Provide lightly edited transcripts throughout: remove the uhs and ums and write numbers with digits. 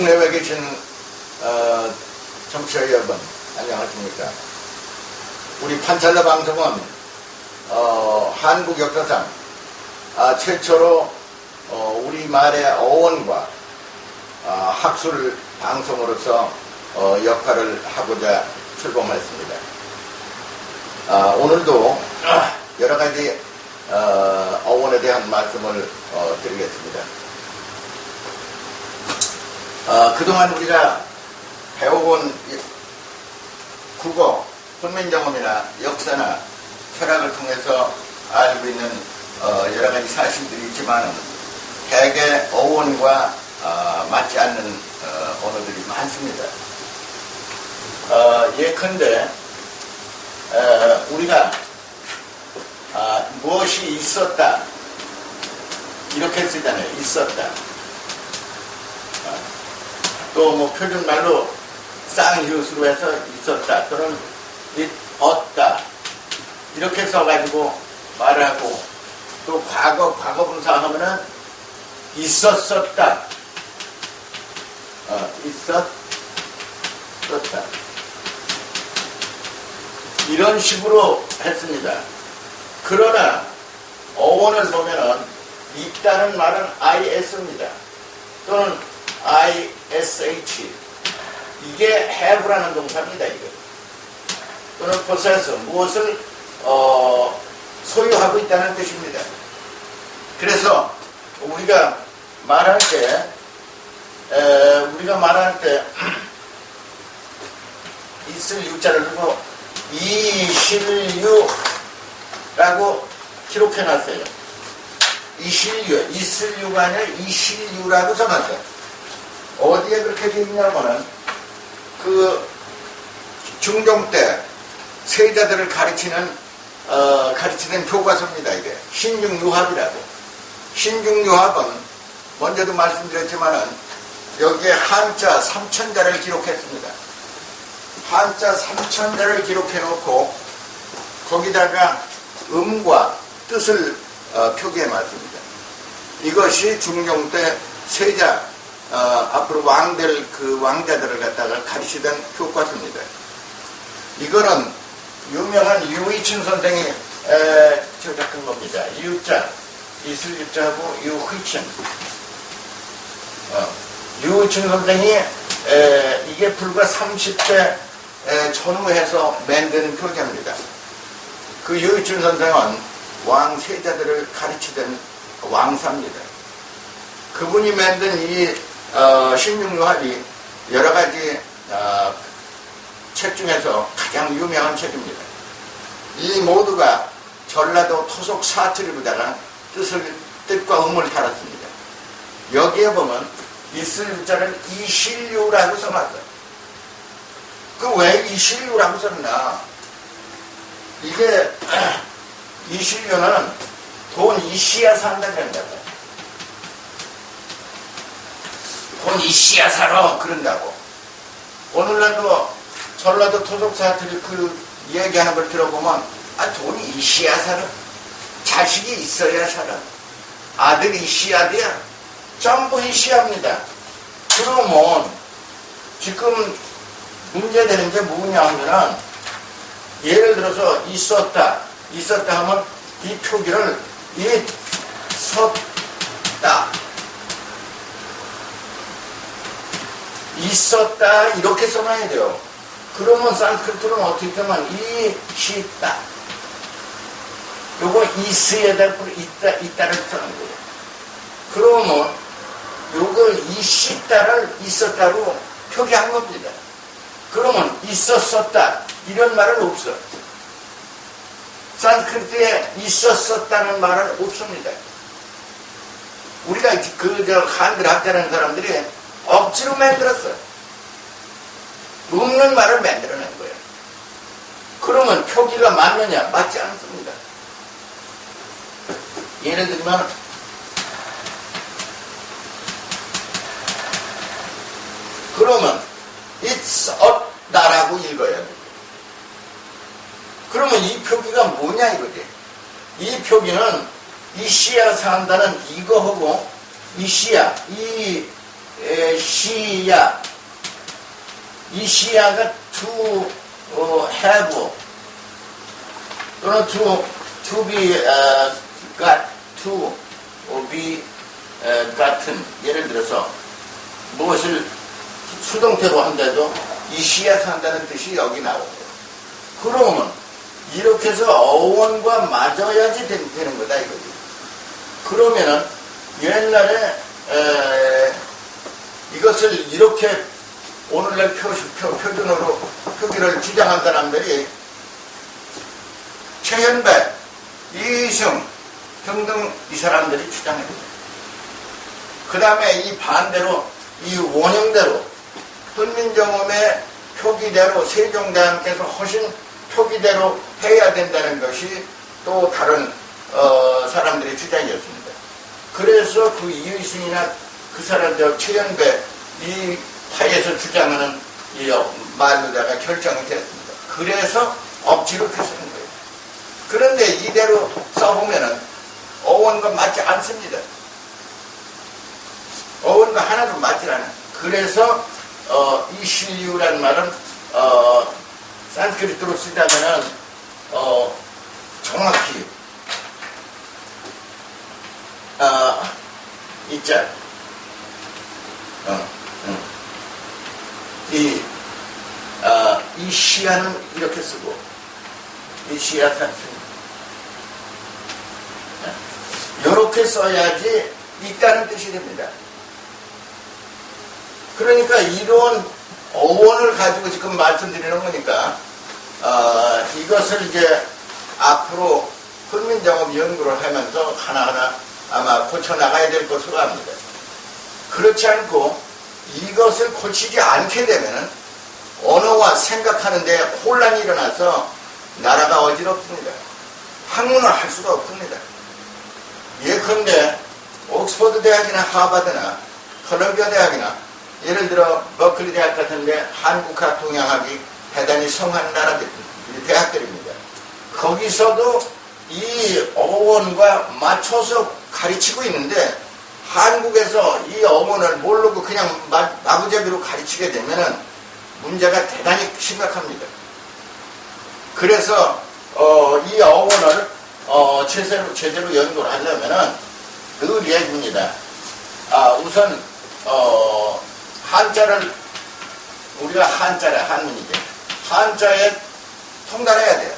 국내외 계신 청취자 여러분 안녕하십니까. 우리 판찰나 방송은 한국 역사상 최초로 우리말의 어원과 학술 방송으로서 역할을 하고자 출범했습니다. 오늘도 여러가지 어원에 대한 말씀을 드리겠습니다. 그동안 우리가 배워온 국어, 훈민정음이나 역사나 철학을 통해서 알고 있는 여러가지 사실들이 있지만 대개 어원과 맞지 않는 언어들이 많습니다. 예컨대 우리가 무엇이 있었다 이렇게 쓰잖아요. 있었다. 또 뭐 표준말로 쌍이웃으로 해서 있었다 또는 얻다 이렇게 써가지고 말하고, 또 과거분사 하면은 있었었다, 있었었다 이런 식으로 했습니다. 그러나 어원을 보면은 있다는 말은 is입니다. 또는 ish, 이게 have라는 동사입니다. 이거. 또는 possess, 무엇을 소유하고 있다는 뜻입니다. 그래서 우리가 말할 때 있을 유자를 두고 이실유라고 기록해놨어요. 이실유, 있을 유가 아니라 이실유라고 써놨어요. 어디에 그렇게 되어 있냐면은 그 중종 때 세자들을 가르치는 교과서입니다. 이게 신중유합이라고. 신중유합은 먼저도 말씀드렸지만은 여기에 한자 3천자를 기록했습니다. 한자 3천자를 기록해 놓고 거기다가 음과 뜻을 표기해 놨습니다. 이것이 중종 때 세자 앞으로 왕자들을 갖다가 가르치던 교과서입니다. 이거는 유명한 유의춘 선생이 저작한 겁니다. 유자, 있을 유자하고 유의춘. 유의춘 선생이 이게 불과 30대 전후해서 만든 교재입니다. 그 유의춘 선생은 왕세자들을 가르치던 왕사입니다. 그분이 만든 이 신중유합이 여러가지 책 중에서 가장 유명한 책입니다. 이 모두가 전라도 토속 사투리로다가 뜻과 음을 달았습니다. 여기에 보면 있을 유자를 이실유라고 써놨어요. 그 왜 이실유라고 썼나? 이게 이실유는 돈 이씨야 산다 그런다고. 돈 이씨야 살아 그런다고. 오늘날도 전라도 토속 사투리 그 얘기하는 걸 들어보면 돈이 이씨야 살아. 자식이 있어야 살아. 아들이 이씨야 돼야. 전부 이씨야입니다. 그러면 지금 문제되는 게 뭐냐 하면은 예를 들어서 있었다 하면 이 표기를 있었다 이렇게 써놔야 돼요. 그러면 산스크리트는 어떻게 하면 이시다, 요거 이스에다 있다를 쓰는 거예요. 그러면 요거 이시다를 있었다로 표기한 겁니다. 그러면 있었었다 이런 말은 없어. 산스크리트에 있었었다는 말은 없습니다. 우리가 한글 학자라는 사람들이 억지로 만들었어요. 없는 말을 만들어낸 거예요. 그러면 표기가 맞느냐? 맞지 않습니다. 예를 들면 그러면 있었다라고 읽어야 돼요. 그러면 이 표기가 뭐냐 이거지. 이 표기는 이시야 산다는 이거하고 이시야, 이 시야, 이 시야가 to have 또는 to be got, to be gotten. 예를 들어서 무엇을 수동태로 한데도 이 시에서 한다는 뜻이 여기 나오고, 그러면 이렇게 해서 어원과 맞아야지 되는 거다 이거지. 그러면은 옛날에 이것을 이렇게 오늘날 표준어로 표기를 주장한 사람들이 최현배, 이승 등등 이 사람들이 주장합니다. 그 다음에 이 반대로 이 원형대로 훈민정음의 표기대로 세종대왕께서 하신 표기대로 해야 된다는 것이 또 다른 사람들의 주장이었습니다. 그래서 그 이의승이나 그 사람들 최현배 이 파에서 주장하는 이 말로다가 결정이 되었습니다. 그래서 억지로 그 쓰는 거예요. 그런데 이대로 써보면은 어원과 맞지 않습니다. 어원과 하나도 맞지 않아요. 그래서 이 실리우라는 말은 산스크리트로 쓰자면은 정확히 이자 이 시야는 이렇게 쓰고 이 시야 산수 이렇게 써야지 있다는 뜻이 됩니다. 그러니까 이런 어원을 가지고 지금 말씀드리는 거니까 이것을 이제 앞으로 훈민정음 연구를 하면서 하나하나 아마 고쳐나가야 될 것으로 합니다. 그렇지 않고 이것을 고치지 않게 되면 언어와 생각하는데 혼란이 일어나서 나라가 어지럽습니다. 학문을 할 수가 없습니다. 예컨대 옥스퍼드 대학이나 하버드나 컬럼비아 대학이나 예를 들어 버클리 대학 같은데 한국학 동양학이 대단히 성한 나라들, 대학들입니다. 거기서도 이 어원과 맞춰서 가르치고 있는데 한국에서 이 어원을 모르고 그냥 마구잡이로 가르치게 되면은 문제가 대단히 심각합니다. 그래서 이 어원을 제대로 연구를 하려면은 늘 얘기입니다. 우선 한자를 우리가 한문이죠. 한자에 통달해야 돼요.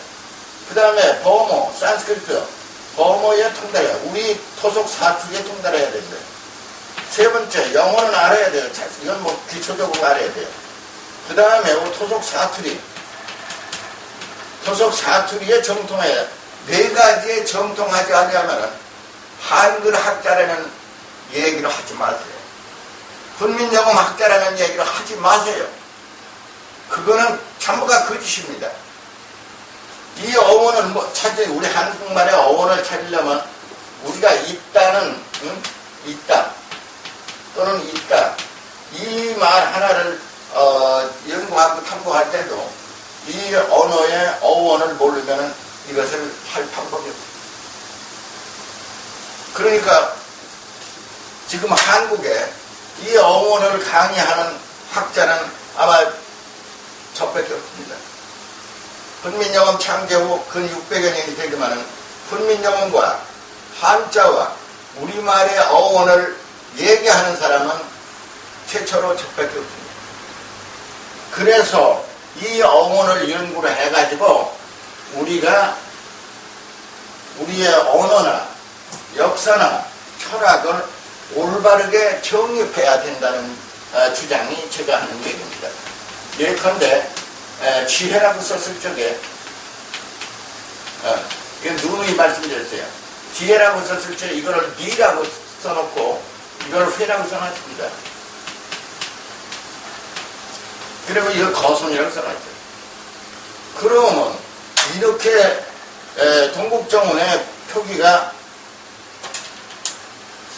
그 다음에 버모, 산스크리트, 버모에 통달해요. 우리 토속 사투리에 통달해야 됩니다. 세 번째, 영어는 알아야 돼요. 이건 뭐 기초적으로 알아야 돼요. 그 다음에 토속 사투리에 정통해야 돼요. 네 가지에 정통하지 않으면 한글 학자라는 얘기를 하지 마세요. 훈민정음 학자라는 얘기를 하지 마세요. 그거는 전부가 거짓입니다. 이 어원을 우리 한국말의 어원을 찾으려면 우리가 있다는 있다 또는 있다 이 말 하나를 연구하고 탐구할 때도 이 언어의 어원을 모르면 이것을 할 방법이 없어요. 그러니까 지금 한국에 이 어원을 강의하는 학자는 아마 저밖에 없습니다. 훈민정음 창제 후 근 600여 년이 되지만은 훈민정음과 한자와 우리말의 어원을 얘기하는 사람은 최초로 저밖에 없습니다. 그래서 이 어원을 연구를 해가지고 우리가 우리의 언어나 역사나 철학을 올바르게 정립해야 된다는 주장이 제가 하는 얘기입니다. 예컨대 지혜라고 썼을 적에 누누이 말씀드렸어요. 지혜라고 썼을 적에 이거를 니라고 써놓고 이걸 회라고 써놨습니다. 그리고 이걸 거순이라고 써놨어요. 그러면 이렇게 동국정운의 표기가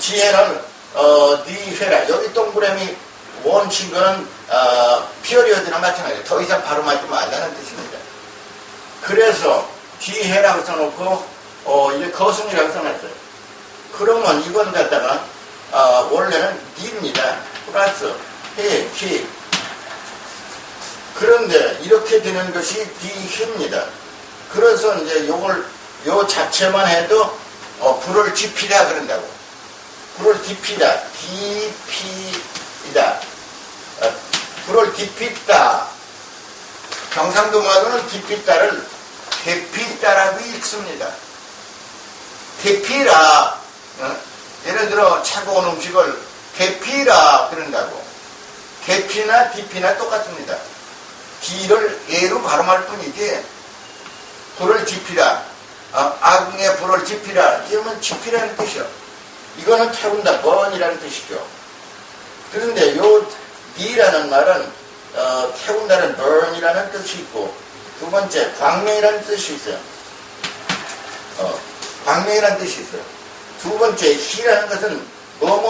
지혜는 니 회라 여기 동그라미 원칙은 피어리어드나 마찬가지예요. 더 이상 발음하지 말라는 뜻입니다. 그래서 뒤해라고 써놓고 이제 거순이라고 써놨어요. 그러면 이건 갖다가 원래는 니입니다. 플러스 히. 그런데 이렇게 되는 것이 디히입니다. 그래서 이제 요 자체만 해도 불을 지피다 그런다고. 불을 디피다. 디피다. 불을 디피다. 경상도 말로는 디피다를 데피다라고 읽습니다. 데피라. 예를 들어 차가운 음식을 데피라 그런다고. 데피나 디피나 똑같습니다. D를 A로 발음할 뿐이지 불을 지피라. 아궁에 불을 지피라. 이러면 지피라는 뜻이요. 이거는 태운다, burn이라는 뜻이죠. 그런데 요 D라는 말은 태운다는 burn이라는 뜻이 있고, 두 번째 광명이라는 뜻이 있어요. 광명이라는 뜻이 있어요. 두 번째 히라는 것은 뭐뭐